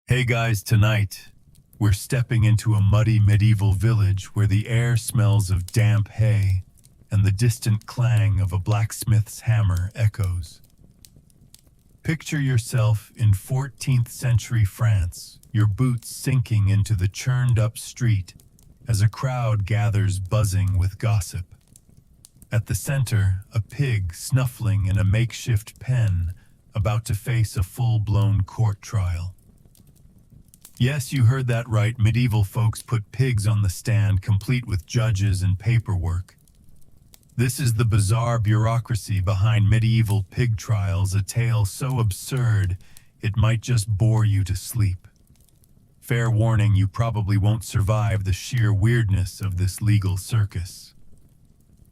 Hey guys, tonight we're stepping into a muddy medieval village where the air smells of damp hay and the distant clang of a blacksmith's hammer echoes. Picture yourself in 14th century France, your boots sinking into the churned-up street as a crowd gathers buzzing with gossip. At the center, a pig snuffling in a makeshift pen about to face a full-blown court trial. Yes, you heard that right. Medieval folks put pigs on the stand, complete with judges and paperwork. This is the bizarre bureaucracy behind medieval pig trials, a tale so absurd it might just bore you to sleep. Fair warning, you probably won't survive the sheer weirdness of this legal circus.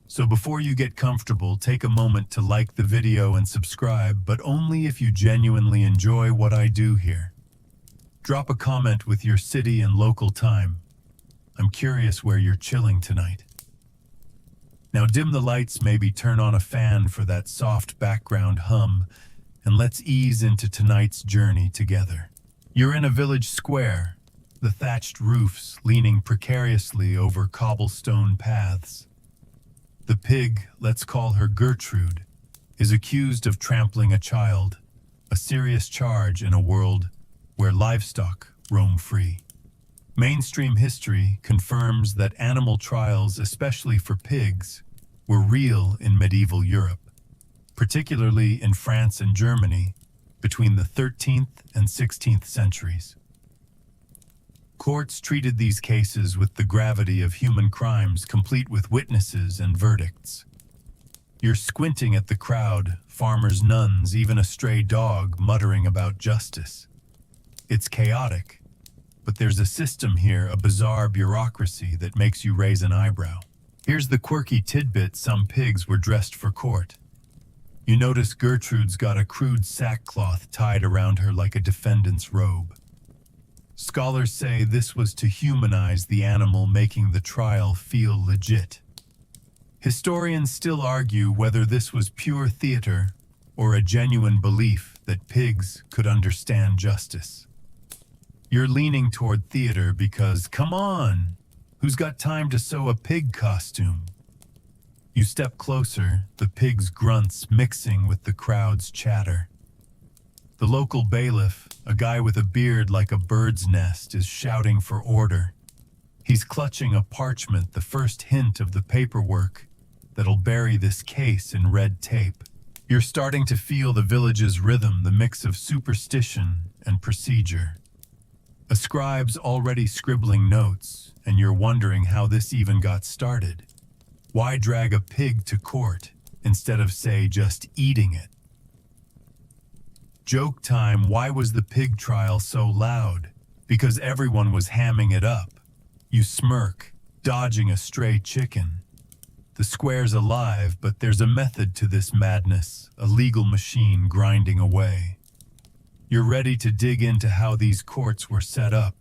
So before you get comfortable, take a moment to like the video and subscribe, but only if you genuinely enjoy what I do here. Drop a comment with your city and local time. I'm curious where you're chilling tonight. Now dim the lights, maybe turn on a fan for that soft background hum, and let's ease into tonight's journey together. You're in a village square, the thatched roofs leaning precariously over cobblestone paths. The pig, let's call her Gertrude, is accused of trampling a child, a serious charge in a world where livestock roam free. Mainstream history confirms that animal trials, especially for pigs, were real in medieval Europe, particularly in France and Germany between the 13th and 16th centuries. Courts treated these cases with the gravity of human crimes, complete with witnesses and verdicts. You're squinting at the crowd, farmers, nuns, even a stray dog muttering about justice. It's chaotic, but there's a system here, a bizarre bureaucracy that makes you raise an eyebrow. Here's the quirky tidbit: some pigs were dressed for court. You notice Gertrude's got a crude sackcloth tied around her like a defendant's robe. Scholars say this was to humanize the animal, making the trial feel legit. Historians still argue whether this was pure theater or a genuine belief that pigs could understand justice. You're leaning toward theater because, come on, who's got time to sew a pig costume? You step closer, the pig's grunts mixing with the crowd's chatter. The local bailiff, a guy with a beard like a bird's nest, is shouting for order. He's clutching a parchment, the first hint of the paperwork that'll bury this case in red tape. You're starting to feel the village's rhythm, the mix of superstition and procedure. A scribe's already scribbling notes, and you're wondering how this even got started. Why drag a pig to court instead of, say, just eating it? Joke time: why was the pig trial so loud? Because everyone was hamming it up. You smirk, dodging a stray chicken. The square's alive, but there's a method to this madness, a legal machine grinding away. You're ready to dig into how these courts were set up.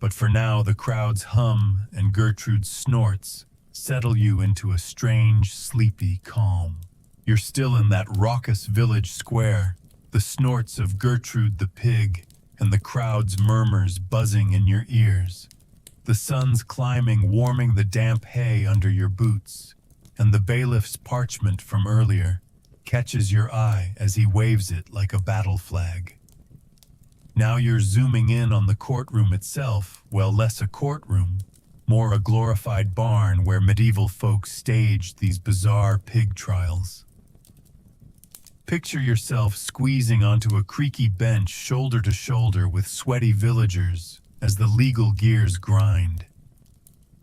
But for now, the crowd's hum and Gertrude's snorts settle you into a strange, sleepy calm. You're still in that raucous village square, the snorts of Gertrude the pig and the crowd's murmurs buzzing in your ears. The sun's climbing, warming the damp hay under your boots, and the bailiff's parchment from earlier catches your eye as he waves it like a battle flag. Now you're zooming in on the courtroom itself, well, less a courtroom, more a glorified barn where medieval folks staged these bizarre pig trials. Picture yourself squeezing onto a creaky bench shoulder to shoulder with sweaty villagers as the legal gears grind.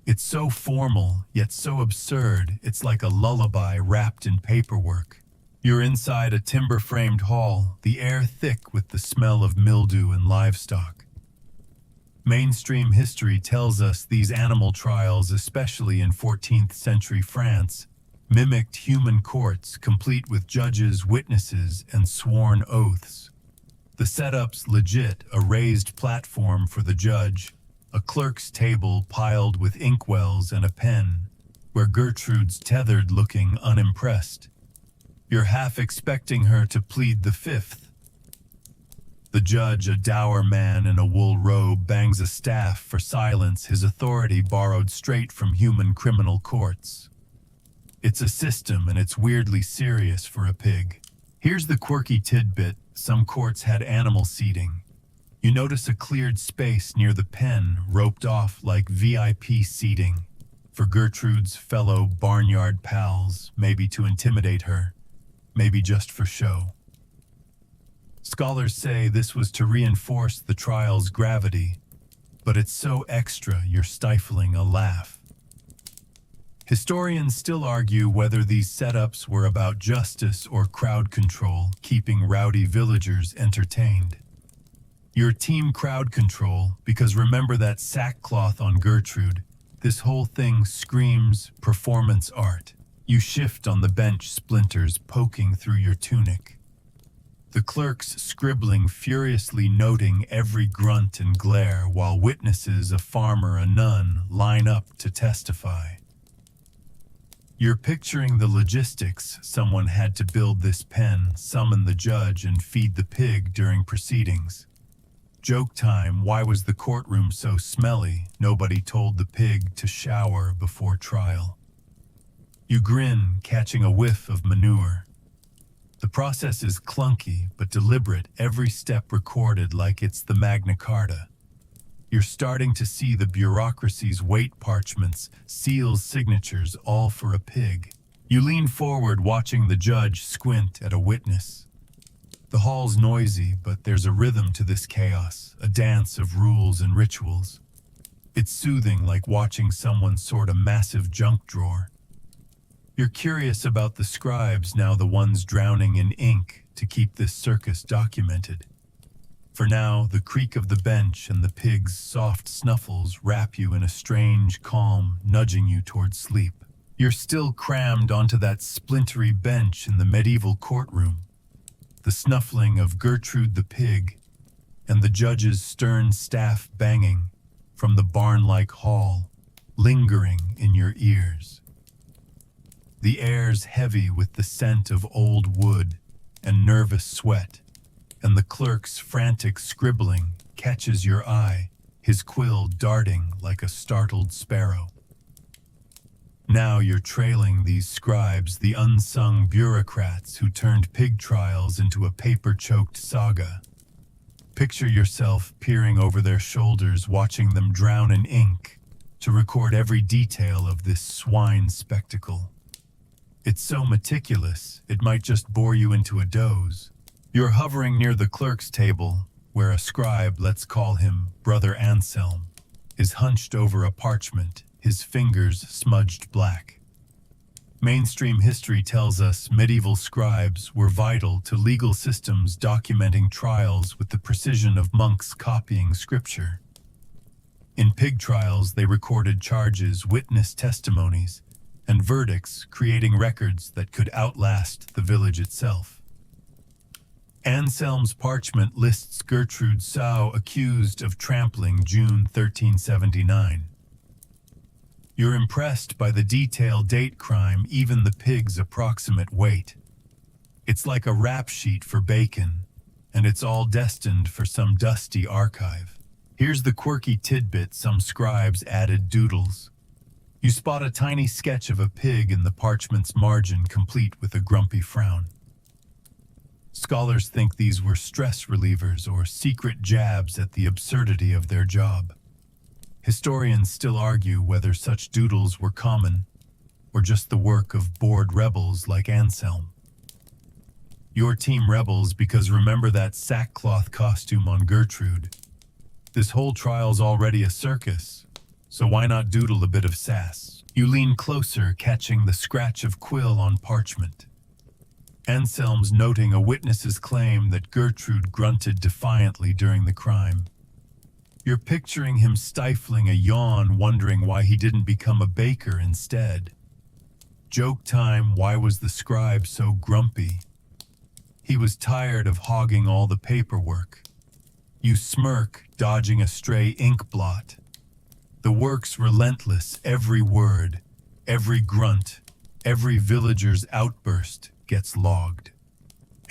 It's so formal, yet so absurd, it's like a lullaby wrapped in paperwork. You're inside a timber-framed hall, the air thick with the smell of mildew and livestock. Mainstream history tells us these animal trials, especially in 14th century France, mimicked human courts, complete with judges, witnesses, and sworn oaths. The setup's legit: a raised platform for the judge, a clerk's table piled with inkwells and a pen, where Gertrude's tethered, looking unimpressed. You're half expecting her to plead the fifth. The judge, a dour man in a wool robe, bangs a staff for silence, his authority borrowed straight from human criminal courts. It's a system, and it's weirdly serious for a pig. Here's the quirky tidbit: some courts had animal seating. You notice a cleared space near the pen, roped off like VIP seating, for Gertrude's fellow barnyard pals, maybe to intimidate her, maybe just for show. Scholars say this was to reinforce the trial's gravity, but it's so extra you're stifling a laugh. Historians still argue whether these setups were about justice or crowd control, keeping rowdy villagers entertained. Your team crowd control, because remember that sackcloth on Gertrude? This whole thing screams performance art. You shift on the bench, splinters poking through your tunic. The clerks scribbling, furiously noting every grunt and glare, while witnesses, a farmer, a nun, line up to testify. You're picturing the logistics. Someone had to build this pen, summon the judge, and feed the pig during proceedings. Joke time: why was the courtroom so smelly? Nobody told the pig to shower before trial. You grin, catching a whiff of manure. The process is clunky but deliberate, every step recorded like it's the Magna Carta. You're starting to see the bureaucracy's weight: parchments, seals, signatures, all for a pig. You lean forward, watching the judge squint at a witness. The hall's noisy, but there's a rhythm to this chaos, a dance of rules and rituals. It's soothing, like watching someone sort a massive junk drawer. You're curious about the scribes, now the ones drowning in ink to keep this circus documented. For now, the creak of the bench and the pig's soft snuffles wrap you in a strange calm, nudging you toward sleep. You're still crammed onto that splintery bench in the medieval courtroom. The snuffling of Gertrude the pig, and the judge's stern staff banging from the barn-like hall, lingering in your ears. The air's heavy with the scent of old wood and nervous sweat, and the clerk's frantic scribbling catches your eye, his quill darting like a startled sparrow. Now you're trailing these scribes, the unsung bureaucrats who turned pig trials into a paper-choked saga. Picture yourself peering over their shoulders, watching them drown in ink to record every detail of this swine spectacle. It's so meticulous, it might just bore you into a doze. You're hovering near the clerk's table, where a scribe, let's call him Brother Anselm, is hunched over a parchment, his fingers smudged black. Mainstream history tells us medieval scribes were vital to legal systems, documenting trials with the precision of monks copying scripture. In pig trials, they recorded charges, witness testimonies, and verdicts, creating records that could outlast the village itself. Anselm's parchment lists Gertrude Sow accused of trampling June 1379. You're impressed by the detailed date, crime, even the pig's approximate weight. It's like a rap sheet for bacon, and it's all destined for some dusty archive. Here's the quirky tidbit: some scribes added doodles. You spot a tiny sketch of a pig in the parchment's margin, complete with a grumpy frown. Scholars think these were stress relievers or secret jabs at the absurdity of their job. Historians still argue whether such doodles were common or just the work of bored rebels like Anselm. Your team rebels because remember that sackcloth costume on Gertrude? This whole trial's already a circus, so why not doodle a bit of sass? You lean closer, catching the scratch of quill on parchment. Anselm's noting a witness's claim that Gertrude grunted defiantly during the crime. You're picturing him stifling a yawn, wondering why he didn't become a baker instead. Joke time: why was the scribe so grumpy? He was tired of hogging all the paperwork. You smirk, dodging a stray ink blot. The work's relentless, every word, every grunt, every villager's outburst gets logged.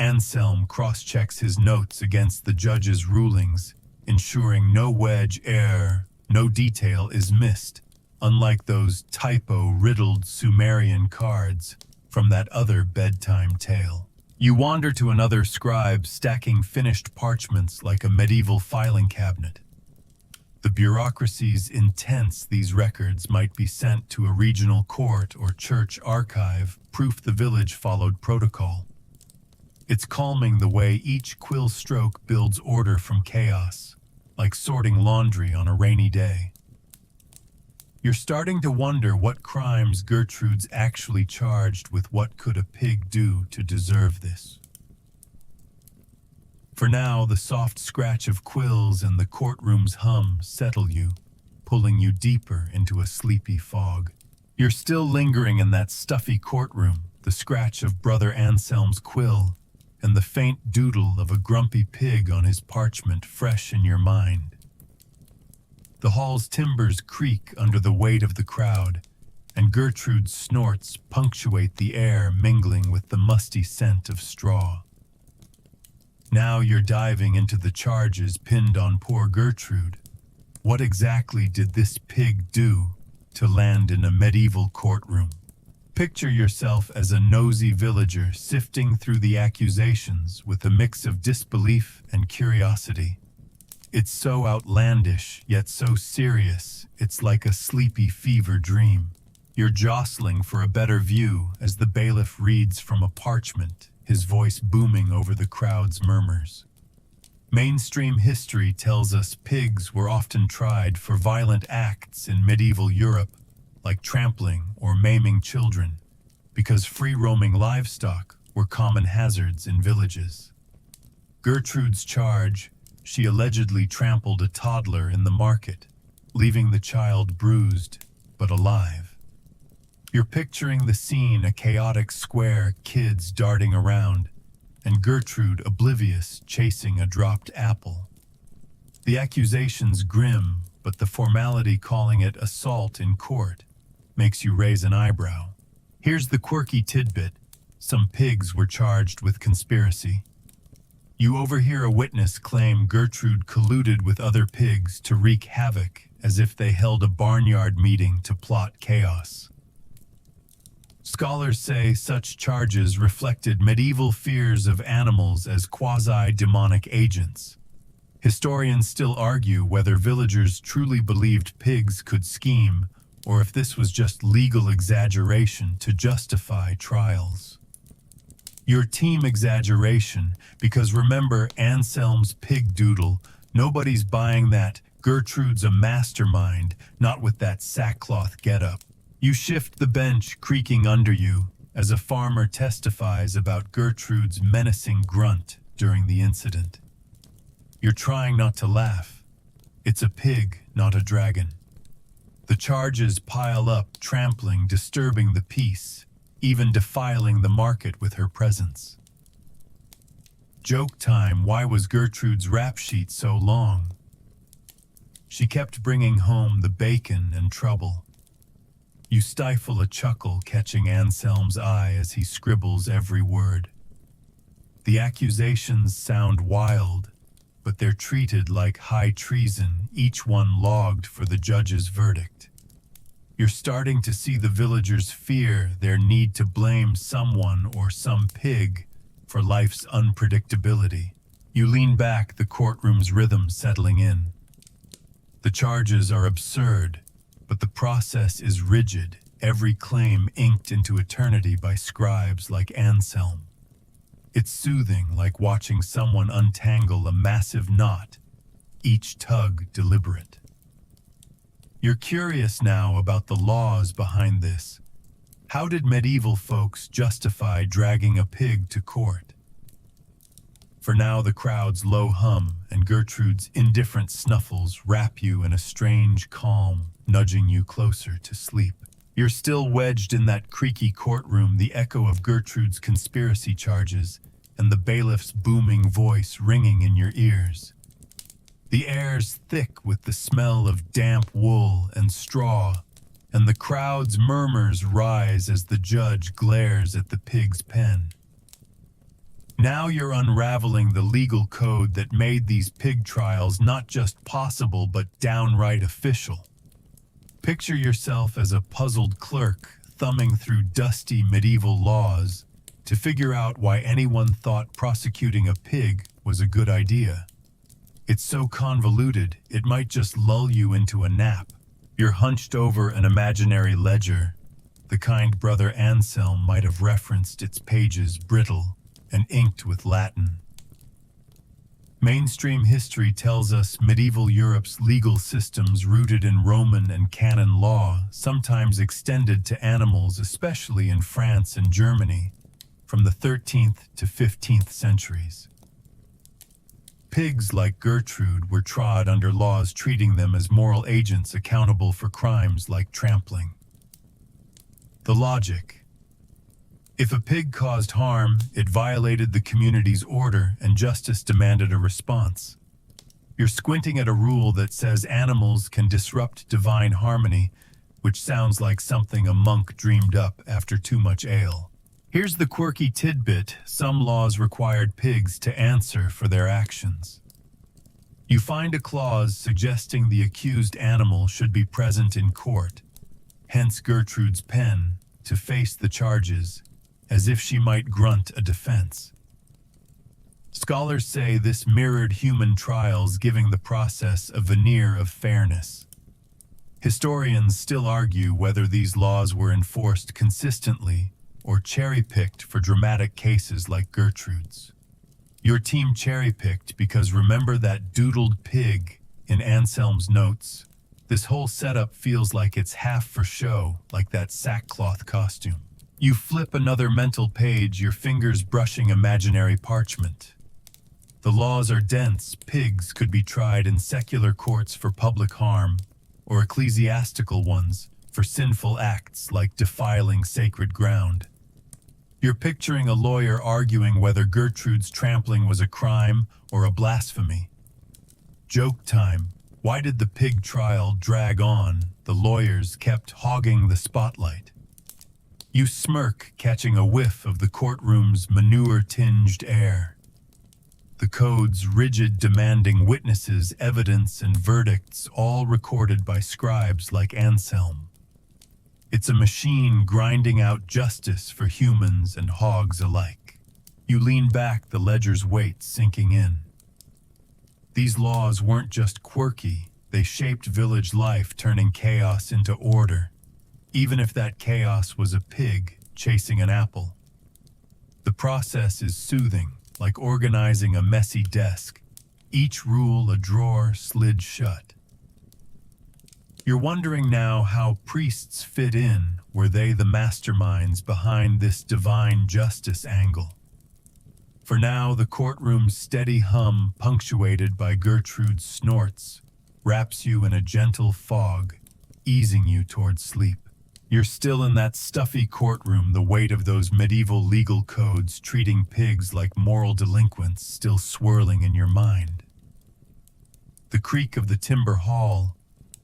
Anselm cross-checks his notes against the judge's rulings, ensuring no wedge error, no detail is missed, unlike those typo-riddled Sumerian cards from that other bedtime tale. You wander to another scribe stacking finished parchments like a medieval filing cabinet. The bureaucracy's intents these records might be sent to a regional court or church archive, proof the village followed protocol. It's calming the way each quill stroke builds order from chaos, like sorting laundry on a rainy day. You're starting to wonder what crimes Gertrude's actually charged with. What could a pig do to deserve this? For now, the soft scratch of quills and the courtroom's hum settle you, pulling you deeper into a sleepy fog. You're still lingering in that stuffy courtroom, the scratch of Brother Anselm's quill, and the faint doodle of a grumpy pig on his parchment fresh in your mind. The hall's timbers creak under the weight of the crowd, and Gertrude's snorts punctuate the air, mingling with the musty scent of straw. Now you're diving into the charges pinned on poor Gertrude. What exactly did this pig do to land in a medieval courtroom? Picture yourself as a nosy villager sifting through the accusations with a mix of disbelief and curiosity. It's so outlandish, yet so serious, it's like a sleepy fever dream. You're jostling for a better view as the bailiff reads from a parchment, his voice booming over the crowd's murmurs. Mainstream history tells us pigs were often tried for violent acts in medieval Europe, like trampling or maiming children, because free-roaming livestock were common hazards in villages. Gertrude's charge: she allegedly trampled a toddler in the market, leaving the child bruised but alive. You're picturing the scene, a chaotic square, kids darting around, and Gertrude oblivious chasing a dropped apple. The accusation's grim, but the formality calling it assault in court makes you raise an eyebrow. Here's the quirky tidbit: some pigs were charged with conspiracy. You overhear a witness claim Gertrude colluded with other pigs to wreak havoc, as if they held a barnyard meeting to plot chaos. Scholars say such charges reflected medieval fears of animals as quasi-demonic agents. Historians still argue whether villagers truly believed pigs could scheme, or if this was just legal exaggeration to justify trials. Your team exaggeration, because remember Anselm's pig doodle, nobody's buying that. Gertrude's a mastermind, not with that sackcloth getup. You shift the bench creaking under you as a farmer testifies about Gertrude's menacing grunt during the incident. You're trying not to laugh. It's a pig, not a dragon. The charges pile up, trampling, disturbing the peace, even defiling the market with her presence. Joke time: why was Gertrude's rap sheet so long? She kept bringing home the bacon and trouble. You stifle a chuckle, catching Anselm's eye as he scribbles every word. The accusations sound wild, but they're treated like high treason, each one logged for the judge's verdict. You're starting to see the villagers' fear, their need to blame someone or some pig for life's unpredictability. You lean back, the courtroom's rhythm settling in. The charges are absurd, but the process is rigid, every claim inked into eternity by scribes like Anselm. It's soothing, like watching someone untangle a massive knot, each tug deliberate. You're curious now about the laws behind this. How did medieval folks justify dragging a pig to court? For now, the crowd's low hum and Gertrude's indifferent snuffles wrap you in a strange calm, nudging you closer to sleep. You're still wedged in that creaky courtroom, the echo of Gertrude's conspiracy charges and the bailiff's booming voice ringing in your ears. The air's thick with the smell of damp wool and straw, and the crowd's murmurs rise as the judge glares at the pig's pen. Now you're unraveling the legal code that made these pig trials not just possible but downright official. Picture yourself as a puzzled clerk thumbing through dusty medieval laws to figure out why anyone thought prosecuting a pig was a good idea. It's so convoluted, it might just lull you into a nap. You're hunched over an imaginary ledger. The kind brother Anselm might have referenced its pages brittle and inked with Latin. Mainstream history tells us medieval Europe's legal systems rooted in Roman and canon law sometimes extended to animals, especially in France and Germany, from the 13th to 15th centuries. Pigs like Gertrude were trod under laws treating them as moral agents accountable for crimes like trampling. The logic: if a pig caused harm, it violated the community's order and justice demanded a response. You're squinting at a rule that says animals can disrupt divine harmony, which sounds like something a monk dreamed up after too much ale. Here's the quirky tidbit: some laws required pigs to answer for their actions. You find a clause suggesting the accused animal should be present in court, hence Gertrude's pen, to face the charges, as if she might grunt a defense. Scholars say this mirrored human trials, giving the process a veneer of fairness. Historians still argue whether these laws were enforced consistently or cherry-picked for dramatic cases like Gertrude's. Your team cherry-picked because remember that doodled pig in Anselm's notes? This whole setup feels like it's half for show, like that sackcloth costume. You flip another mental page, your fingers brushing imaginary parchment. The laws are dense. Pigs could be tried in secular courts for public harm, or ecclesiastical ones for sinful acts like defiling sacred ground. You're picturing a lawyer arguing whether Gertrude's trampling was a crime or a blasphemy. Joke time. Why did the pig trial drag on? The lawyers kept hogging the spotlight. You smirk, catching a whiff of the courtroom's manure-tinged air. The code's rigid, demanding witnesses, evidence, and verdicts, all recorded by scribes like Anselm. It's a machine grinding out justice for humans and hogs alike. You lean back, the ledger's weight sinking in. These laws weren't just quirky, they shaped village life, turning chaos into order, even if that chaos was a pig chasing an apple. The process is soothing, like organizing a messy desk, each rule a drawer slid shut. You're wondering now how priests fit in. Were they the masterminds behind this divine justice angle? For now, the courtroom's steady hum, punctuated by Gertrude's snorts, wraps you in a gentle fog, easing you toward sleep. You're still in that stuffy courtroom, the weight of those medieval legal codes treating pigs like moral delinquents still swirling in your mind. The creak of the timber hall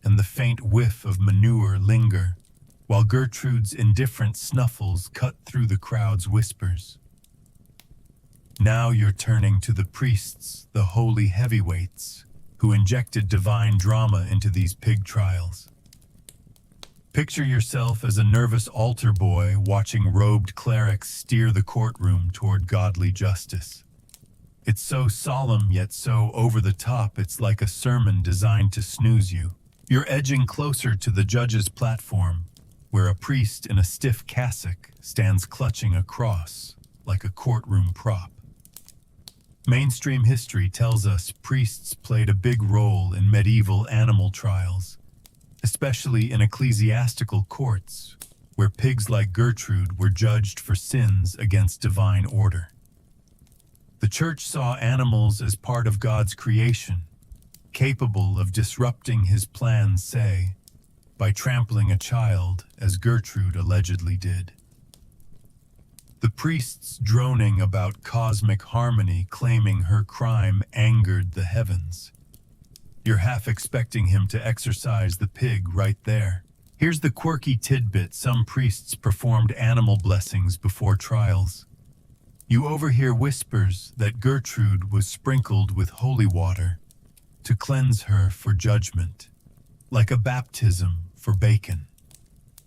and the faint whiff of manure linger, while Gertrude's indifferent snuffles cut through the crowd's whispers. Now you're turning to the priests, the holy heavyweights, who injected divine drama into these pig trials. Picture yourself as a nervous altar boy watching robed clerics steer the courtroom toward godly justice. It's so solemn yet so over the top, it's like a sermon designed to snooze you. You're edging closer to the judge's platform, where a priest in a stiff cassock stands clutching a cross like a courtroom prop. Mainstream history tells us priests played a big role in medieval animal trials, especially in ecclesiastical courts, where pigs like Gertrude were judged for sins against divine order. The church saw animals as part of God's creation, capable of disrupting his plans, say, by trampling a child, as Gertrude allegedly did. The priests droning about cosmic harmony, claiming her crime angered the heavens. You're half expecting him to exorcise the pig right there. Here's the quirky tidbit: some priests performed animal blessings before trials. You overhear whispers that Gertrude was sprinkled with holy water to cleanse her for judgment, like a baptism for bacon.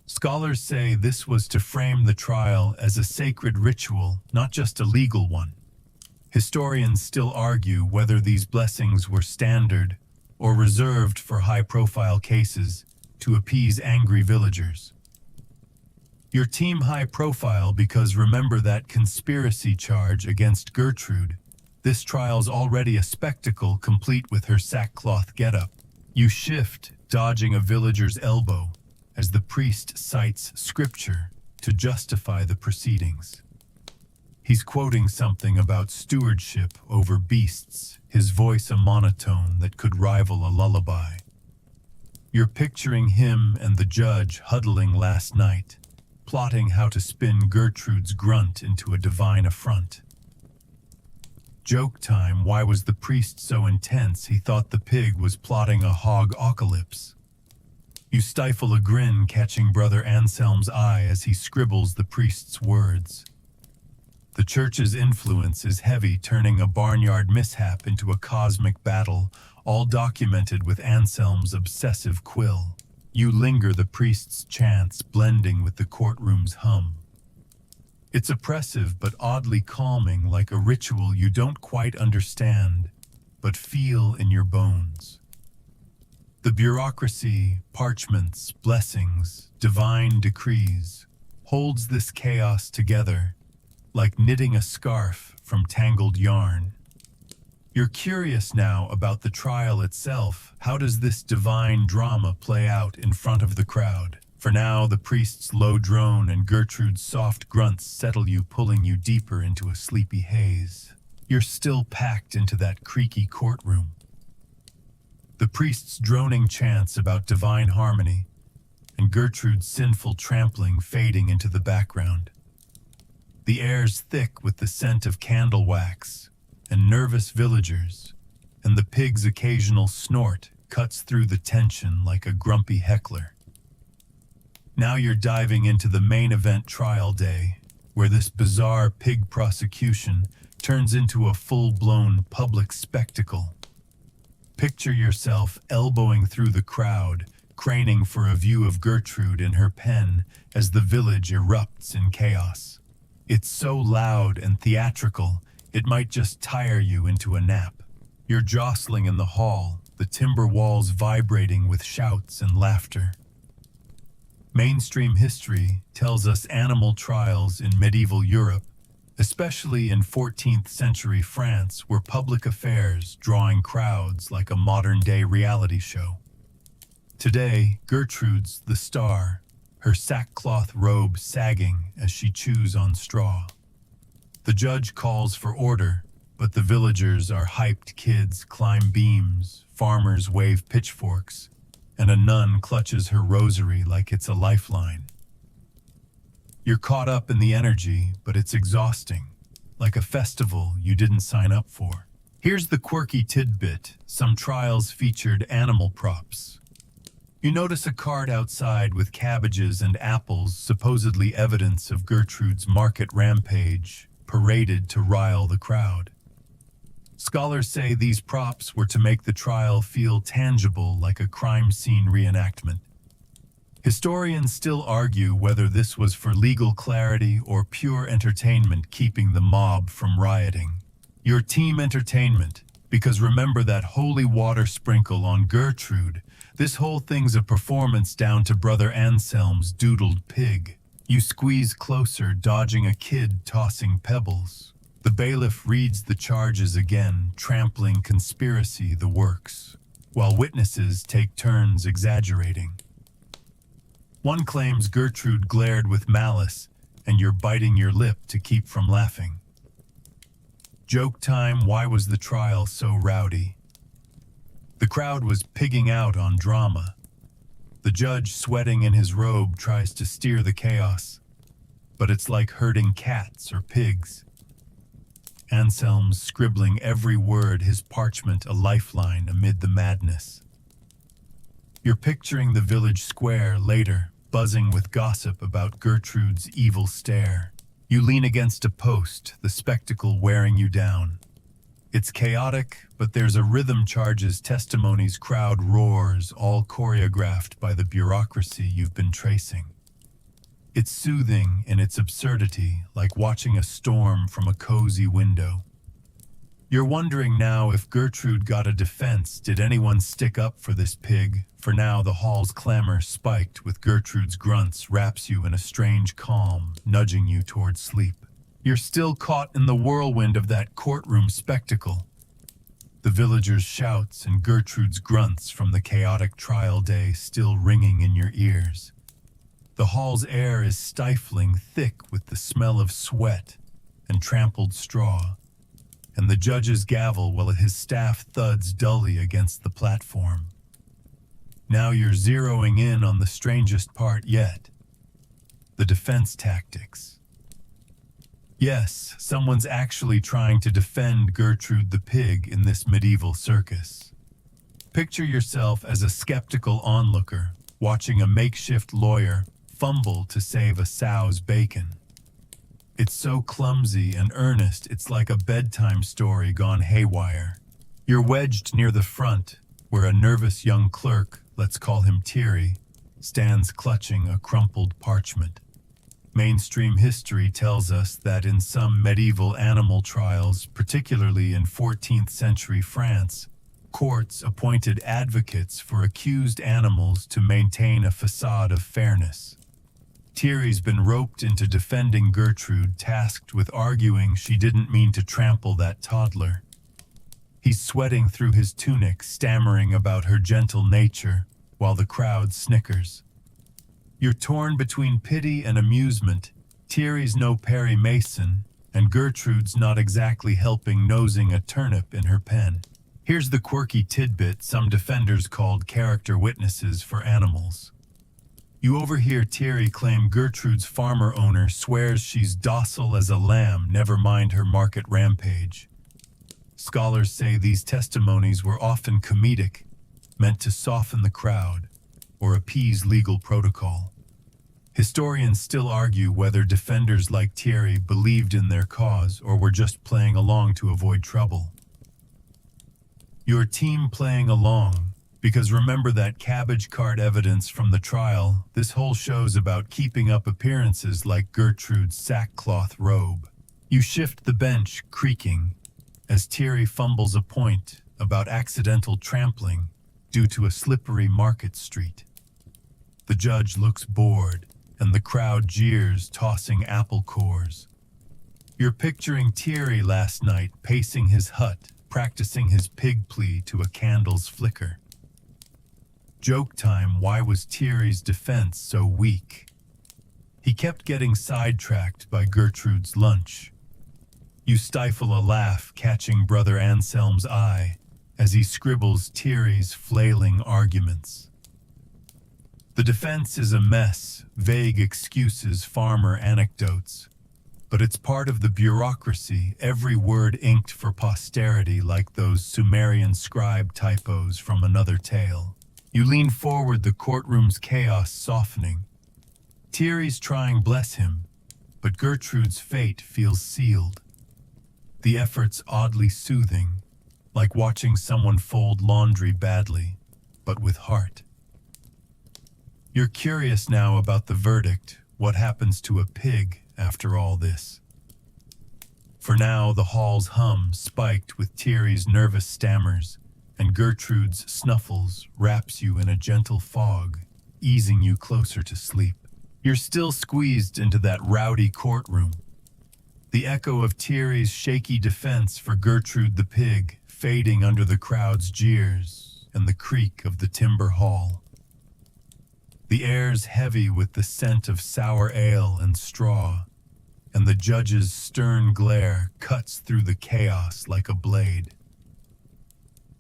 Scholars say this was to frame the trial as a sacred ritual, not just a legal one. Historians still argue whether these blessings were standard or reserved for high-profile cases to appease angry villagers. Your team high-profile because remember that conspiracy charge against Gertrude. This trial's already a spectacle complete with her sackcloth getup. You shift, dodging a villager's elbow, as the priest cites scripture to justify the proceedings. He's quoting something about stewardship over beasts, his voice a monotone that could rival a lullaby. You're picturing him and the judge huddling last night, plotting how to spin Gertrude's grunt into a divine affront. Joke time, why was the priest so intense he thought the pig was plotting a hog-ocalypse? You stifle a grin catching Brother Anselm's eye as he scribbles the priest's words. The church's influence is heavy, turning a barnyard mishap into a cosmic battle, all documented with Anselm's obsessive quill. You linger the priest's chants blending with the courtroom's hum. It's oppressive but oddly calming, like a ritual you don't quite understand, but feel in your bones. The bureaucracy, parchments, blessings, divine decrees, holds this chaos together, like knitting a scarf from tangled yarn. You're curious now about the trial itself. How does this divine drama play out in front of the crowd? For now, the priest's low drone and Gertrude's soft grunts settle you, pulling you deeper into a sleepy haze. You're still packed into that creaky courtroom. The priest's droning chants about divine harmony and Gertrude's sinful trampling fading into the background. The air's thick with the scent of candle wax and nervous villagers, and the pig's occasional snort cuts through the tension like a grumpy heckler. Now you're diving into the main event trial day, where this bizarre pig prosecution turns into a full-blown public spectacle. Picture yourself elbowing through the crowd, craning for a view of Gertrude in her pen as the village erupts in chaos. It's so loud and theatrical, it might just tire you into a nap. You're jostling in the hall, the timber walls vibrating with shouts and laughter. Mainstream history tells us animal trials in medieval Europe, especially in 14th century France, were public affairs drawing crowds like a modern-day reality show. Today, Gertrude's the star, her sackcloth robe sagging as she chews on straw. The judge calls for order, but the villagers are hyped. Kids climb beams, farmers wave pitchforks, and a nun clutches her rosary like it's a lifeline. You're caught up in the energy, but it's exhausting, like a festival you didn't sign up for. Here's the quirky tidbit: some trials featured animal props. You notice a cart outside with cabbages and apples, supposedly evidence of Gertrude's market rampage, paraded to rile the crowd. Scholars say these props were to make the trial feel tangible, like a crime scene reenactment. Historians still argue whether this was for legal clarity or pure entertainment, keeping the mob from rioting. Your team entertainment, because remember that holy water sprinkle on Gertrude. This whole thing's a performance down to Brother Anselm's doodled pig. You squeeze closer, dodging a kid tossing pebbles. The bailiff reads the charges again, trampling conspiracy the works, while witnesses take turns exaggerating. One claims Gertrude glared with malice, and you're biting your lip to keep from laughing. Joke time, why was the trial so rowdy? The crowd was pigging out on drama. The judge, sweating in his robe, tries to steer the chaos, but it's like herding cats or pigs. Anselm's scribbling every word, his parchment a lifeline amid the madness. You're picturing the village square later, buzzing with gossip about Gertrude's evil stare. You lean against a post, the spectacle wearing you down. It's chaotic, but there's a rhythm charges testimonies crowd roars, all choreographed by the bureaucracy you've been tracing. It's soothing in its absurdity, like watching a storm from a cozy window. You're wondering now if Gertrude got a defense. Did anyone stick up for this pig? For now, the hall's clamor, spiked with Gertrude's grunts, wraps you in a strange calm, nudging you toward sleep. You're still caught in the whirlwind of that courtroom spectacle. The villagers' shouts and Gertrude's grunts from the chaotic trial day still ringing in your ears. The hall's air is stifling, thick with the smell of sweat and trampled straw, and the judge's gavel while his staff thuds dully against the platform. Now you're zeroing in on the strangest part yet, the defense tactics. Yes, someone's actually trying to defend Gertrude the pig in this medieval circus. Picture yourself as a skeptical onlooker, watching a makeshift lawyer fumble to save a sow's bacon. It's so clumsy and earnest, it's like a bedtime story gone haywire. You're wedged near the front, where a nervous young clerk, let's call him Thierry, stands clutching a crumpled parchment. Mainstream history tells us that in some medieval animal trials, particularly in 14th century France, courts appointed advocates for accused animals to maintain a facade of fairness. Thierry's been roped into defending Gertrude, tasked with arguing she didn't mean to trample that toddler. He's sweating through his tunic, stammering about her gentle nature, while the crowd snickers. You're torn between pity and amusement. Thierry's no Perry Mason, and Gertrude's not exactly helping nosing a turnip in her pen. Here's the quirky tidbit some defenders called character witnesses for animals. You overhear Thierry claim Gertrude's farmer owner swears she's docile as a lamb, never mind her market rampage. Scholars say these testimonies were often comedic, meant to soften the crowd or appease legal protocol. Historians still argue whether defenders like Thierry believed in their cause or were just playing along to avoid trouble. Your team playing along, because remember that cabbage cart evidence from the trial, this whole show's about keeping up appearances like Gertrude's sackcloth robe. You shift the bench, creaking, as Thierry fumbles a point about accidental trampling due to a slippery market street. The judge looks bored, and the crowd jeers, tossing apple cores. You're picturing Thierry last night, pacing his hut, practicing his pig plea to a candle's flicker. Joke time, why was Thierry's defense so weak? He kept getting sidetracked by Gertrude's lunch. You stifle a laugh, catching Brother Anselm's eye as he scribbles Thierry's flailing arguments. The defense is a mess, vague excuses, farmer anecdotes. But it's part of the bureaucracy, every word inked for posterity like those Sumerian scribe typos from another tale. You lean forward, the courtroom's chaos softening. Thierry's trying, bless him, but Gertrude's fate feels sealed. The effort's oddly soothing, like watching someone fold laundry badly, but with heart. You're curious now about the verdict, what happens to a pig after all this. For now, the hall's hum, spiked with Thierry's nervous stammers, and Gertrude's snuffles, wraps you in a gentle fog, easing you closer to sleep. You're still squeezed into that rowdy courtroom. The echo of Thierry's shaky defense for Gertrude the pig fading under the crowd's jeers and the creak of the timber hall. The air's heavy with the scent of sour ale and straw, and the judge's stern glare cuts through the chaos like a blade.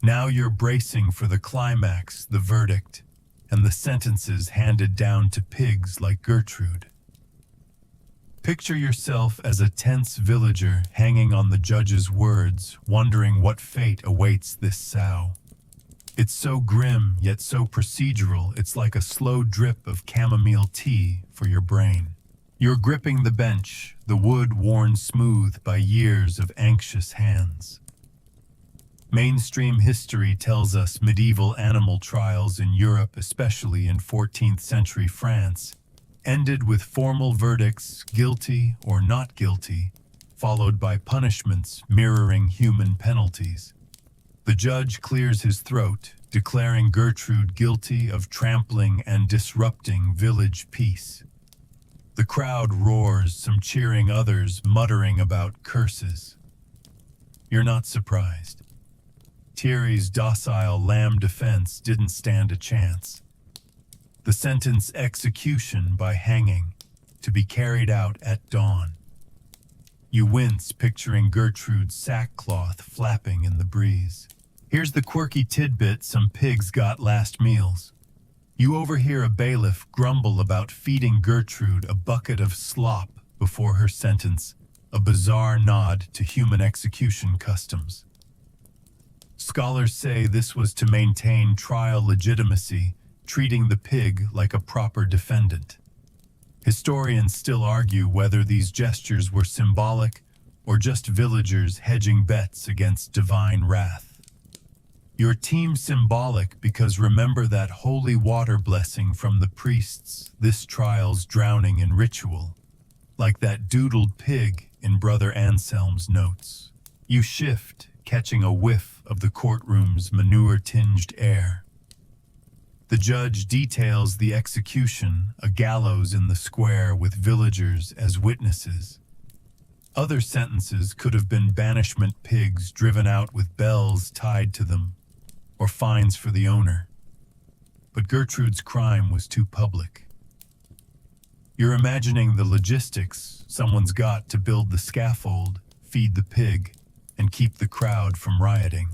Now you're bracing for the climax, the verdict, and the sentences handed down to pigs like Gertrude. Picture yourself as a tense villager hanging on the judge's words, wondering what fate awaits this sow. It's so grim, yet so procedural, it's like a slow drip of chamomile tea for your brain. You're gripping the bench, the wood worn smooth by years of anxious hands. Mainstream history tells us medieval animal trials in Europe, especially in 14th century France, ended with formal verdicts, guilty or not guilty, followed by punishments mirroring human penalties. The judge clears his throat, declaring Gertrude guilty of trampling and disrupting village peace. The crowd roars, some cheering, others muttering about curses. You're not surprised. Thierry's docile lamb defense didn't stand a chance. The sentence execution by hanging, to be carried out at dawn. You wince picturing Gertrude's sackcloth flapping in the breeze. Here's the quirky tidbit some pigs got last meals. You overhear a bailiff grumble about feeding Gertrude a bucket of slop before her sentence, a bizarre nod to human execution customs. Scholars say this was to maintain trial legitimacy, treating the pig like a proper defendant. Historians still argue whether these gestures were symbolic or just villagers hedging bets against divine wrath. Your team symbolic because remember that holy water blessing from the priests, this trial's drowning in ritual, like that doodled pig in Brother Anselm's notes. You shift, catching a whiff of the courtroom's manure-tinged air. The judge details the execution, a gallows in the square with villagers as witnesses. Other sentences could have been banishment pigs driven out with bells tied to them, or fines for the owner. But Gertrude's crime was too public. You're imagining the logistics someone's got to build the scaffold, feed the pig, and keep the crowd from rioting.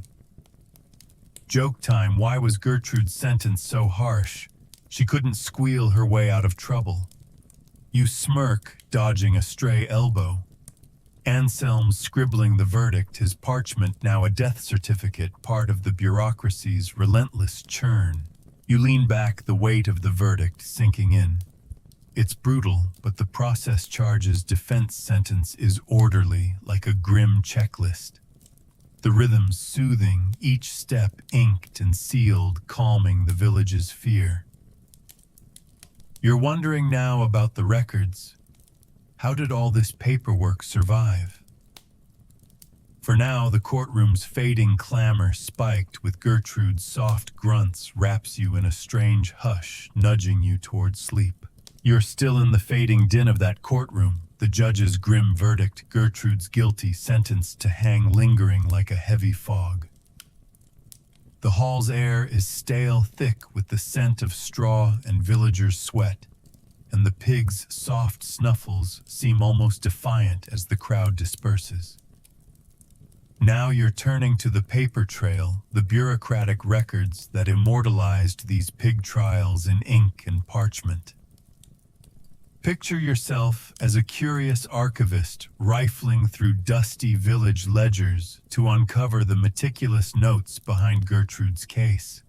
Joke time, why was Gertrude's sentence so harsh? She couldn't squeal her way out of trouble. You smirk, dodging a stray elbow. Anselm's scribbling the verdict, his parchment now a death certificate, part of the bureaucracy's relentless churn. You lean back, the weight of the verdict sinking in. It's brutal, but the process charge's defense sentence is orderly, like a grim checklist. The rhythms soothing, each step inked and sealed, calming the village's fear. You're wondering now about the records. How did all this paperwork survive? For now, the courtroom's fading clamor, spiked with Gertrude's soft grunts, wraps you in a strange hush, nudging you toward sleep. You're still in the fading din of that courtroom, the judge's grim verdict, Gertrude's guilty, sentenced to hang, lingering like a heavy fog. The hall's air is stale, thick with the scent of straw and villagers' sweat, and the pig's soft snuffles seem almost defiant as the crowd disperses. Now you're turning to the paper trail, the bureaucratic records that immortalized these pig trials in ink and parchment. Picture yourself as a curious archivist rifling through dusty village ledgers to uncover the meticulous notes behind Gertrude's case.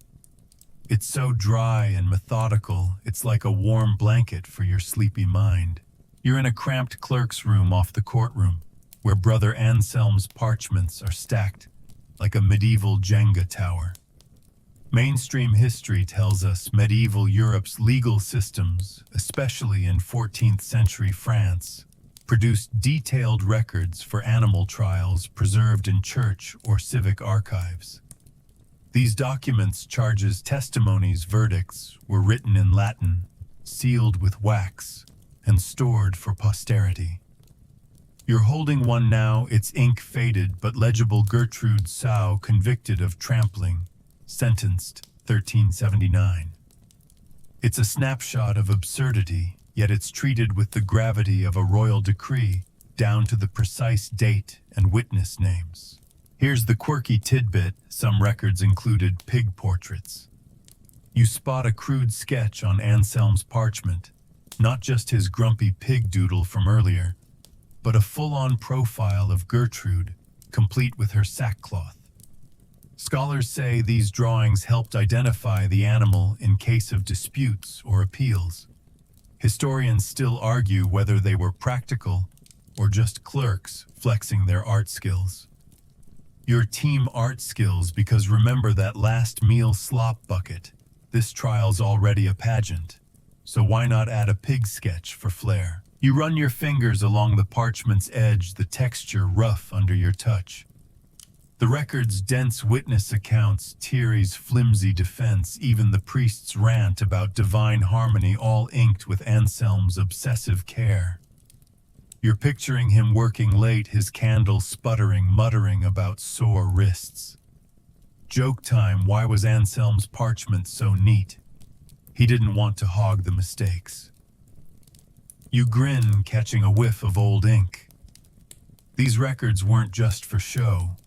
It's so dry and methodical, it's like a warm blanket for your sleepy mind. You're in a cramped clerk's room off the courtroom, where Brother Anselm's parchments are stacked like a medieval Jenga tower. Mainstream history tells us medieval Europe's legal systems, especially in 14th century France, produced detailed records for animal trials preserved in church or civic archives. These documents, charges, testimonies, verdicts, were written in Latin, sealed with wax, and stored for posterity. You're holding one now, its ink faded but legible. Gertrude Sow, convicted of trampling, sentenced 1379. It's a snapshot of absurdity, yet it's treated with the gravity of a royal decree, down to the precise date and witness names. Here's the quirky tidbit, some records included pig portraits. You spot a crude sketch on Anselm's parchment, not just his grumpy pig doodle from earlier, but a full-on profile of Gertrude, complete with her sackcloth. Scholars say these drawings helped identify the animal in case of disputes or appeals. Historians still argue whether they were practical or just clerks flexing their art skills. Your team art skills, because remember that last meal slop bucket. This trial's already a pageant, so why not add a pig sketch for flair? You run your fingers along the parchment's edge, the texture rough under your touch. The record's dense witness accounts, Thierry's flimsy defense, even the priest's rant about divine harmony, all inked with Anselm's obsessive care. You're picturing him working late, his candle sputtering, muttering about sore wrists. Joke time, why was Anselm's parchment so neat? He didn't want to hog the mistakes. You grin, catching a whiff of old ink. These records weren't just for show.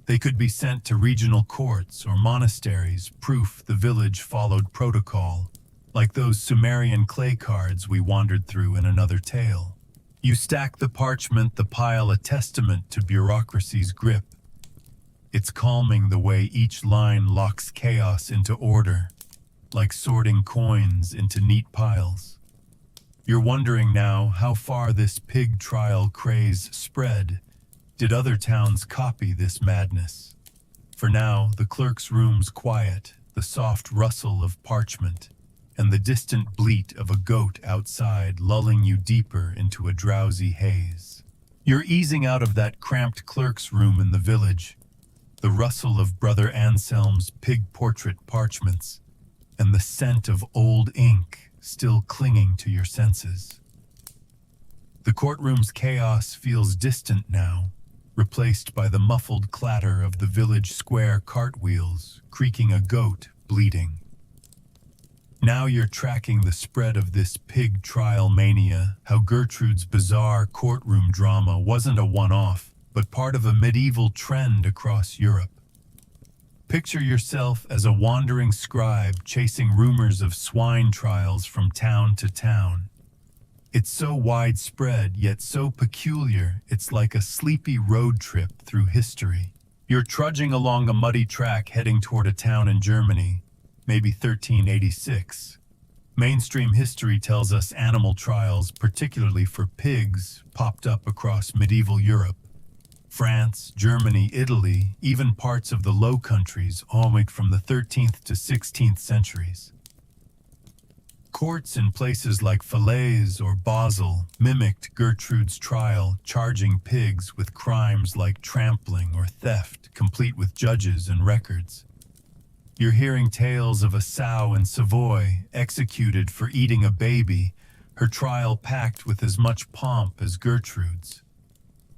They could be sent to regional courts or monasteries, proof the village followed protocol, like those Sumerian clay cards we wandered through in another tale. You stack the parchment, the pile, a testament to bureaucracy's grip. It's calming the way each line locks chaos into order, like sorting coins into neat piles. You're wondering now how far this pig trial craze spread. Did other towns copy this madness? For now, the clerk's room's quiet, the soft rustle of parchment, and the distant bleat of a goat outside lulling you deeper into a drowsy haze. You're easing out of that cramped clerk's room in the village, the rustle of Brother Anselm's pig portrait parchments, and the scent of old ink still clinging to your senses. The courtroom's chaos feels distant now, replaced by the muffled clatter of the village square cartwheels, creaking a goat bleating. Now you're tracking the spread of this pig trial mania, how Gertrude's bizarre courtroom drama wasn't a one-off, but part of a medieval trend across Europe. Picture yourself as a wandering scribe chasing rumors of swine trials from town to town. It's so widespread, yet so peculiar, it's like a sleepy road trip through history. You're trudging along a muddy track heading toward a town in Germany, maybe 1386. Mainstream history tells us animal trials, particularly for pigs, popped up across medieval Europe. France, Germany, Italy, even parts of the Low Countries, all went from the 13th to 16th centuries. Courts in places like Falaise or Basel mimicked Gertrude's trial, charging pigs with crimes like trampling or theft, complete with judges and records. You're hearing tales of a sow in Savoy, executed for eating a baby, her trial packed with as much pomp as Gertrude's.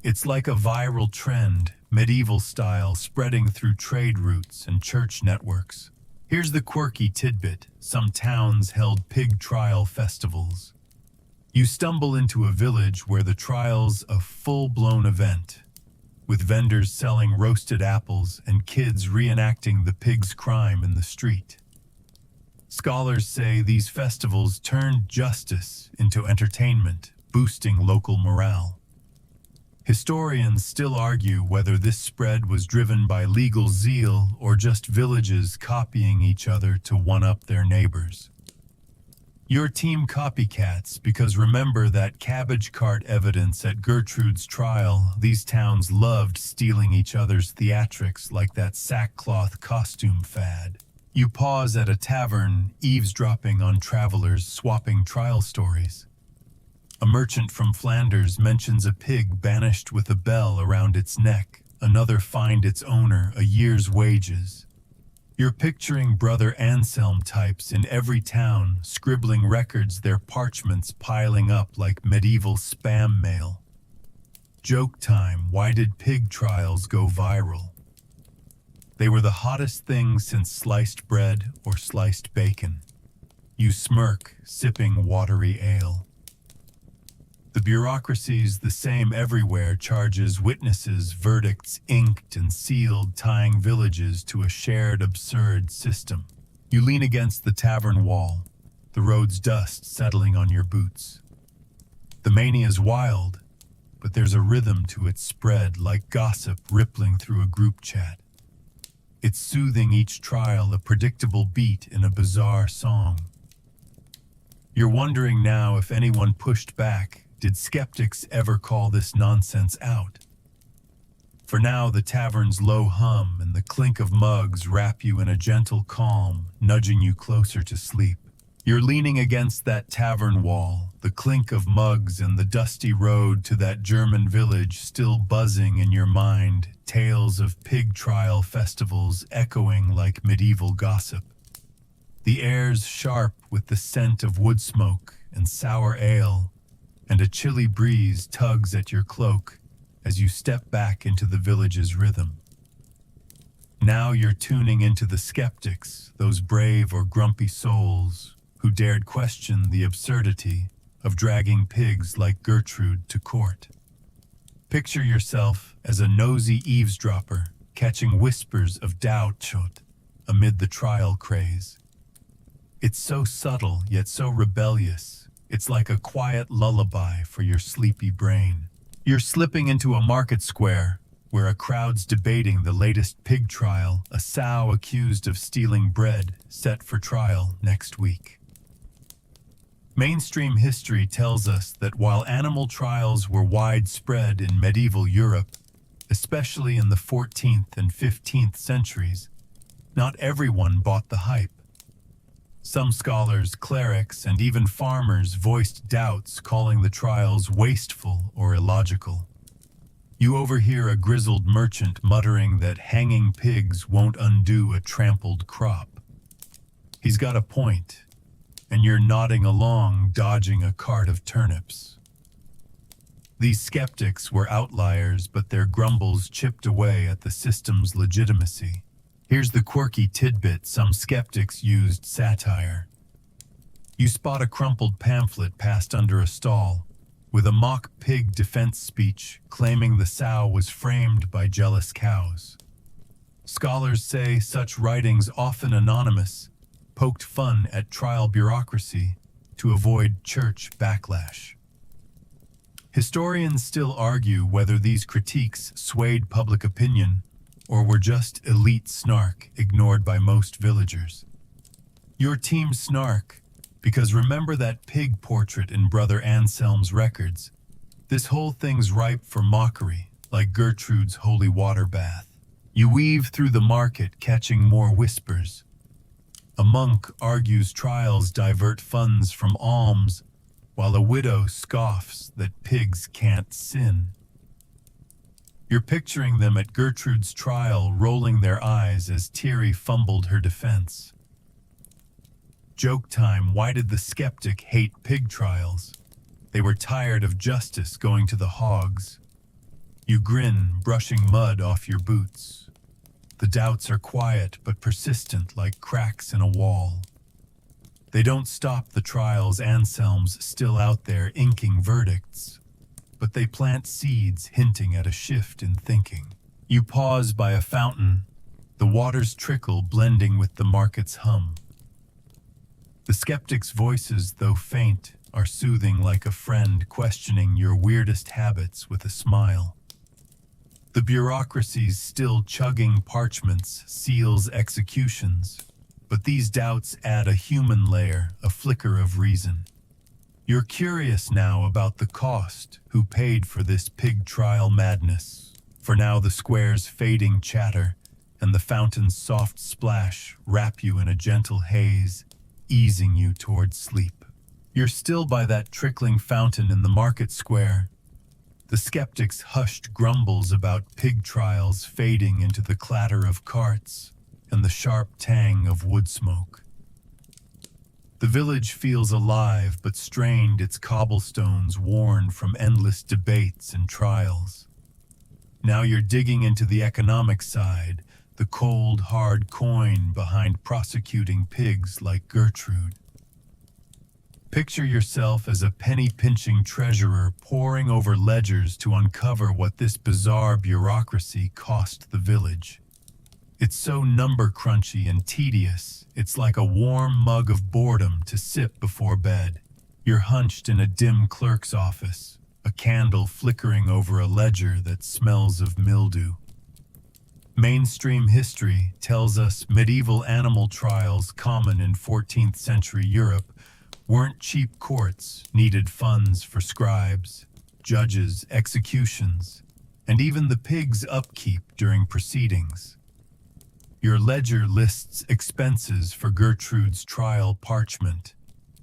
It's like a viral trend, medieval style, spreading through trade routes and church networks. Here's the quirky tidbit: some towns held pig trial festivals. You stumble into a village where the trial's a full-blown event, with vendors selling roasted apples and kids reenacting the pig's crime in the street. Scholars say these festivals turned justice into entertainment, boosting local morale. Historians still argue whether this spread was driven by legal zeal or just villages copying each other to one-up their neighbors. Your team copycats, because remember that cabbage cart evidence at Gertrude's trial. These towns loved stealing each other's theatrics, like that sackcloth costume fad. You pause at a tavern, eavesdropping on travelers swapping trial stories. A merchant from Flanders mentions a pig banished with a bell around its neck. Another fined its owner a year's wages. You're picturing Brother Anselm types in every town, scribbling records, their parchments piling up like medieval spam mail. Joke time, why did pig trials go viral? They were the hottest thing since sliced bread or sliced bacon. You smirk, sipping watery ale. The bureaucracy's the same everywhere, charges, witnesses, verdicts inked and sealed, tying villages to a shared absurd system. You lean against the tavern wall, the road's dust settling on your boots. The mania's wild, but there's a rhythm to its spread, like gossip rippling through a group chat. It's soothing, each trial a predictable beat in a bizarre song. You're wondering now if anyone pushed back. Did skeptics ever call this nonsense out? For now, the tavern's low hum and the clink of mugs wrap you in a gentle calm, nudging you closer to sleep. You're leaning against that tavern wall, the clink of mugs and the dusty road to that German village still buzzing in your mind, tales of pig trial festivals echoing like medieval gossip. The air's sharp with the scent of wood smoke and sour ale, and a chilly breeze tugs at your cloak as you step back into the village's rhythm. Now you're tuning into the skeptics, those brave or grumpy souls who dared question the absurdity of dragging pigs like Gertrude to court. Picture yourself as a nosy eavesdropper catching whispers of doubt amid the trial craze. It's so subtle yet so rebellious. It's like a quiet lullaby for your sleepy brain. You're slipping into a market square where a crowd's debating the latest pig trial, a sow accused of stealing bread set for trial next week. Mainstream history tells us that while animal trials were widespread in medieval Europe, especially in the 14th and 15th centuries, not everyone bought the hype. Some scholars, clerics, and even farmers voiced doubts, calling the trials wasteful or illogical. You overhear a grizzled merchant muttering that hanging pigs won't undo a trampled crop. He's got a point, and you're nodding along, dodging a cart of turnips. These skeptics were outliers, but their grumbles chipped away at the system's legitimacy. Here's the quirky tidbit: some skeptics used satire. You spot a crumpled pamphlet passed under a stall, with a mock pig defense speech claiming the sow was framed by jealous cows. Scholars say such writings, often anonymous, poked fun at trial bureaucracy to avoid church backlash. Historians still argue whether these critiques swayed public opinion or were just elite snark ignored by most villagers. Your team snark, because remember that pig portrait in Brother Anselm's records? This whole thing's ripe for mockery, like Gertrude's holy water bath. You weave through the market, catching more whispers. A monk argues trials divert funds from alms, while a widow scoffs that pigs can't sin. You're picturing them at Gertrude's trial, rolling their eyes as Thierry fumbled her defense. Joke time: why did the skeptic hate pig trials? They were tired of justice going to the hogs. You grin, brushing mud off your boots. The doubts are quiet but persistent, like cracks in a wall. They don't stop the trials. Anselm's still out there inking verdicts, but they plant seeds hinting at a shift in thinking. You pause by a fountain, the water's trickle blending with the market's hum. The skeptics' voices, though faint, are soothing, like a friend questioning your weirdest habits with a smile. The bureaucracy's still chugging parchments, seals, executions, but these doubts add a human layer, a flicker of reason. You're curious now about the cost, who paid for this pig trial madness. For now, the square's fading chatter and the fountain's soft splash wrap you in a gentle haze, easing you towards sleep. You're still by that trickling fountain in the market square, the skeptics' hushed grumbles about pig trials fading into the clatter of carts and the sharp tang of wood smoke. The village feels alive but strained, its cobblestones worn from endless debates and trials. Now you're digging into the economic side, the cold, hard coin behind prosecuting pigs like Gertrude. Picture yourself as a penny-pinching treasurer poring over ledgers to uncover what this bizarre bureaucracy cost the village. It's so number-crunchy and tedious, it's like a warm mug of boredom to sip before bed. You're hunched in a dim clerk's office, a candle flickering over a ledger that smells of mildew. Mainstream history tells us medieval animal trials, common in 14th century Europe, weren't cheap courts, needed funds for scribes, judges, executions, and even the pig's upkeep during proceedings. Your ledger lists expenses for Gertrude's trial parchment,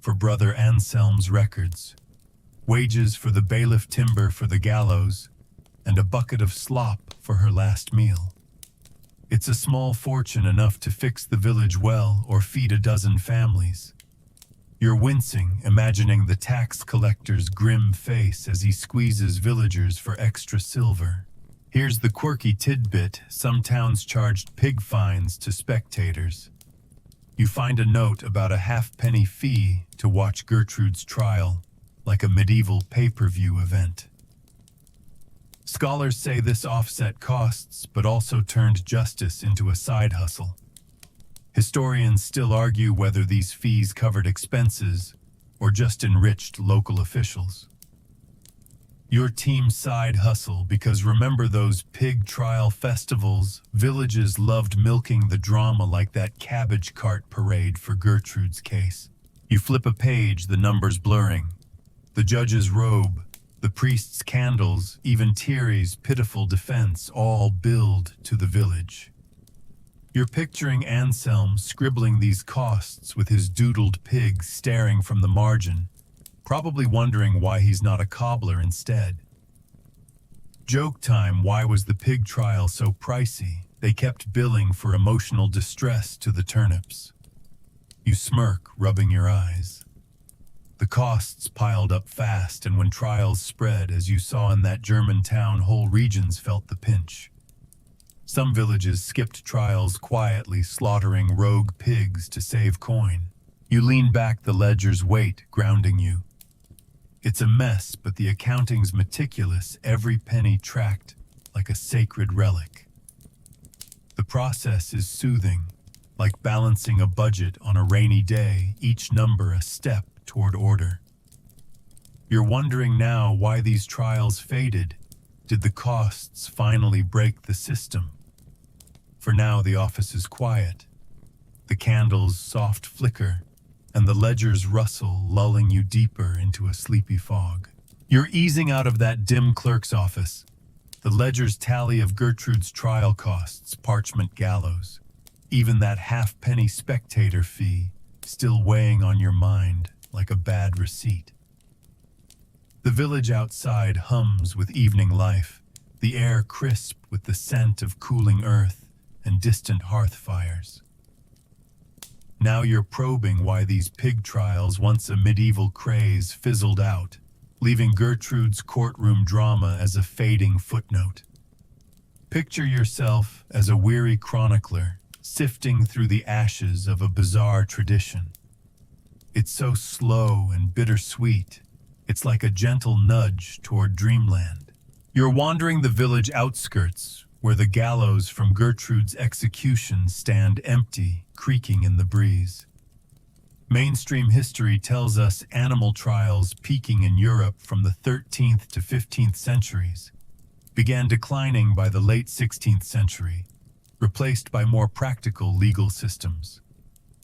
for Brother Anselm's records, wages for the bailiff timber for the gallows, and a bucket of slop for her last meal. It's a small fortune enough to fix the village well or feed a dozen families. You're wincing, imagining the tax collector's grim face as he squeezes villagers for extra silver. Here's the quirky tidbit: some towns charged pig fines to spectators. You find a note about a halfpenny fee to watch Gertrude's trial, like a medieval pay-per-view event. Scholars say this offset costs, but also turned justice into a side hustle. Historians still argue whether these fees covered expenses or just enriched local officials. Your team's side hustle, because remember those pig trial festivals? Villages loved milking the drama like that cabbage cart parade for Gertrude's case. You flip a page, the numbers blurring. The judge's robe, the priest's candles, even Thierry's pitiful defense all build to the village. You're picturing Anselm scribbling these costs with his doodled pig staring from the margin, probably wondering why he's not a cobbler instead. Joke time: why was the pig trial so pricey? They kept billing for emotional distress to the turnips. You smirk, rubbing your eyes. The costs piled up fast, and when trials spread, as you saw in that German town, whole regions felt the pinch. Some villages skipped trials quietly, slaughtering rogue pigs to save coin. You lean back, the ledger's weight grounding you. It's a mess, but the accounting's meticulous, every penny tracked like a sacred relic. The process is soothing, like balancing a budget on a rainy day, each number a step toward order. You're wondering now why these trials faded. Did the costs finally break the system? For now, the office is quiet. The candles' soft flicker, and the ledger's rustle, lulling you deeper into a sleepy fog. You're easing out of that dim clerk's office. The ledger's tally of Gertrude's trial costs, parchment gallows, even that halfpenny spectator fee, still weighing on your mind like a bad receipt. The village outside hums with evening life, the air crisp with the scent of cooling earth and distant hearth fires. Now you're probing why these pig trials, once a medieval craze, fizzled out, leaving Gertrude's courtroom drama as a fading footnote. Picture yourself as a weary chronicler, sifting through the ashes of a bizarre tradition. It's so slow and bittersweet. It's like a gentle nudge toward dreamland. You're wandering the village outskirts, where the gallows from Gertrude's execution stand empty, creaking in the breeze. Mainstream history tells us animal trials, peaking in Europe from the 13th to 15th centuries, began declining by the late 16th century, replaced by more practical legal systems.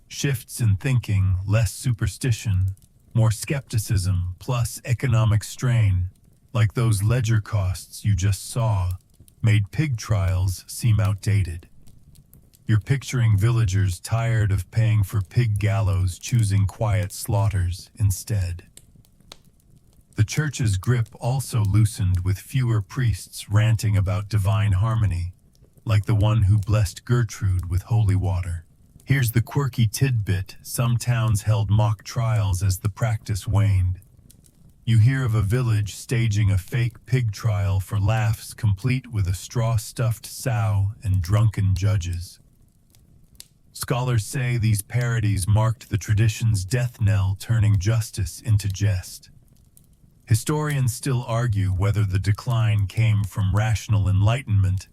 Shifts in thinking, less superstition, more skepticism, plus economic strain, like those ledger costs you just saw, made pig trials seem outdated. You're picturing villagers tired of paying for pig gallows, choosing quiet slaughters instead. The church's grip also loosened, with fewer priests ranting about divine harmony, like the one who blessed Gertrude with holy water. Here's the quirky tidbit: some towns held mock trials as the practice waned. You hear of a village staging a fake pig trial for laughs, complete with a straw-stuffed sow and drunken judges. Scholars say these parodies marked the tradition's death knell, turning justice into jest. Historians still argue whether the decline came from rational enlightenment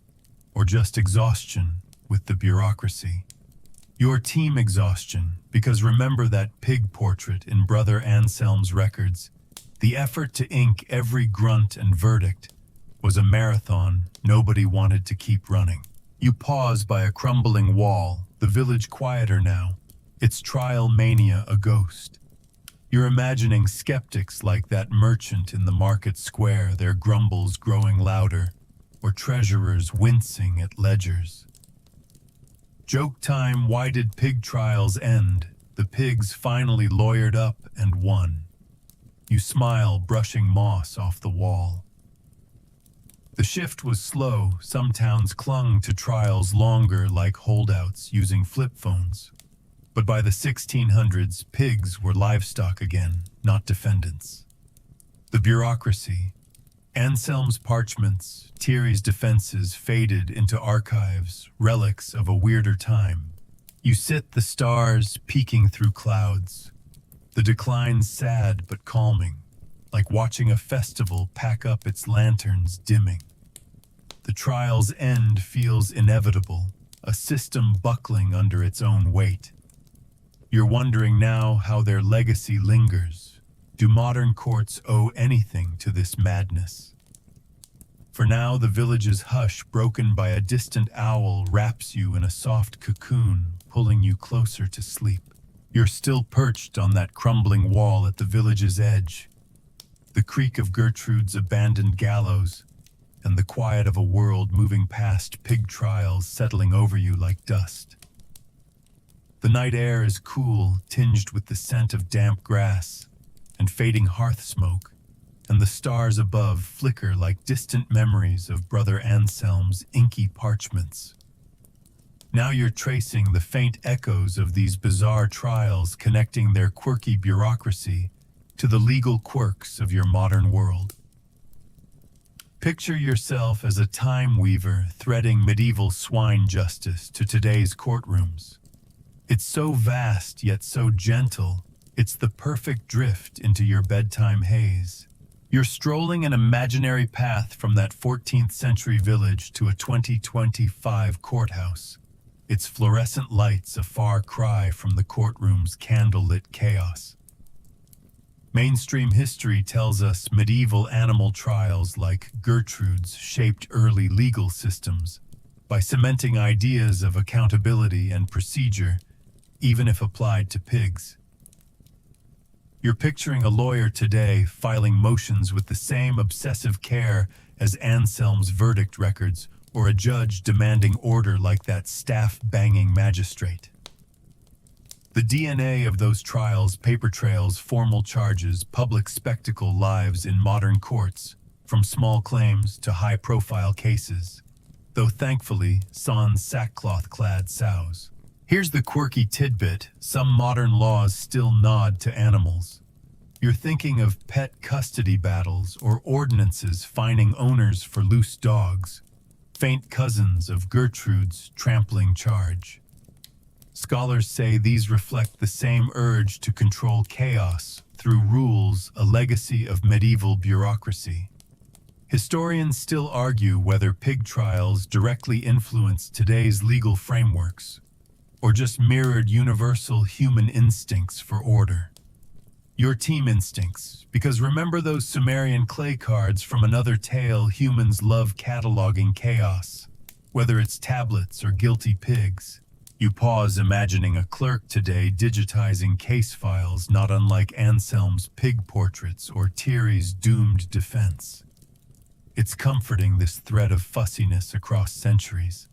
or just exhaustion with the bureaucracy. Your team exhaustion, because remember that pig portrait in Brother Anselm's records? The effort to ink every grunt and verdict was a marathon nobody wanted to keep running. You pause by a crumbling wall, the village quieter now, its trial mania a ghost. You're imagining skeptics like that merchant in the market square, their grumbles growing louder, or treasurers wincing at ledgers. Joke time, why did pig trials end? The pigs finally lawyered up and won. You smile, brushing moss off the wall. The shift was slow. Some towns clung to trials longer, like holdouts using flip phones. But by the 1600s, pigs were livestock again, not defendants. The bureaucracy, Anselm's parchments, Thierry's defenses faded into archives, relics of a weirder time. You sit the stars peeking through clouds. The decline's sad but calming, like watching a festival pack up its lanterns dimming. The trial's end feels inevitable, a system buckling under its own weight. You're wondering now how their legacy lingers. Do modern courts owe anything to this madness? For now, the village's hush, broken by a distant owl, wraps you in a soft cocoon, pulling you closer to sleep. You're still perched on that crumbling wall at the village's edge. The creak of Gertrude's abandoned gallows, and the quiet of a world moving past pig trials settling over you like dust. The night air is cool, tinged with the scent of damp grass and fading hearth smoke, and the stars above flicker like distant memories of Brother Anselm's inky parchments. Now you're tracing the faint echoes of these bizarre trials, connecting their quirky bureaucracy to the legal quirks of your modern world. Picture yourself as a time weaver threading medieval swine justice to today's courtrooms. It's so vast yet so gentle, it's the perfect drift into your bedtime haze. You're strolling an imaginary path from that 14th century village to a 2025 courthouse. Its fluorescent lights a far cry from the courtroom's candlelit chaos. Mainstream history tells us medieval animal trials like Gertrude's shaped early legal systems by cementing ideas of accountability and procedure, even if applied to pigs. You're picturing a lawyer today filing motions with the same obsessive care as Anselm's verdict records, or a judge demanding order like that staff-banging magistrate. The DNA of those trials, paper trails, formal charges, public spectacle lives in modern courts, from small claims to high-profile cases, though thankfully sans sackcloth-clad sows. Here's the quirky tidbit: some modern laws still nod to animals. You're thinking of pet custody battles or ordinances fining owners for loose dogs, faint cousins of Gertrude's trampling charge. Scholars say these reflect the same urge to control chaos through rules, a legacy of medieval bureaucracy. Historians still argue whether pig trials directly influenced today's legal frameworks, or just mirrored universal human instincts for order. Your team instincts, because remember those Sumerian clay cards from another tale? Humans love cataloging chaos, whether it's tablets or guilty pigs. You pause, imagining a clerk today digitizing case files not unlike Anselm's pig portraits or Thierry's doomed defense. It's comforting, this thread of fussiness across centuries.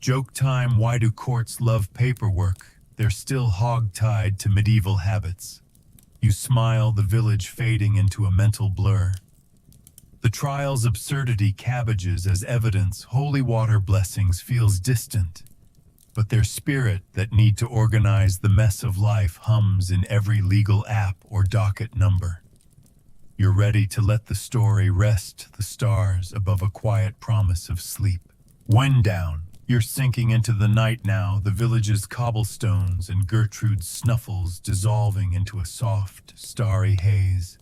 Joke time, why do courts love paperwork? They're still hog-tied to medieval habits. You smile, the village fading into a mental blur. The trial's absurdity cabbages as evidence, holy water blessings feels distant, but their spirit that need to organize the mess of life hums in every legal app or docket number. You're ready to let the story rest the stars above a quiet promise of sleep. Wind down. You're sinking into the night now, the village's cobblestones and Gertrude's snuffles dissolving into a soft, starry haze.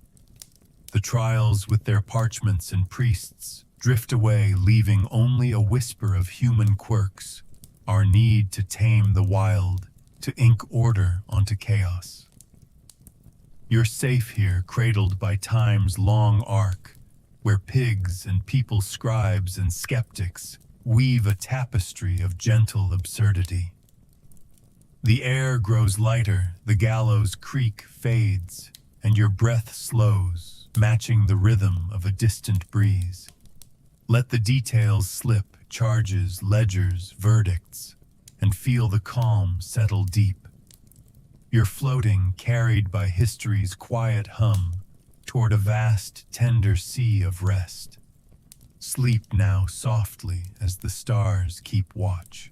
The trials with their parchments and priests drift away, leaving only a whisper of human quirks, our need to tame the wild, to ink order onto chaos. You're safe here, cradled by time's long arc, where pigs and people, scribes and skeptics weave a tapestry of gentle absurdity. The air grows lighter, the gallows creak fades, and your breath slows, matching the rhythm of a distant breeze. Let the details slip, charges, ledgers, verdicts, and feel the calm settle deep. You're floating, carried by history's quiet hum, toward a vast, tender sea of rest. Sleep now softly as the stars keep watch.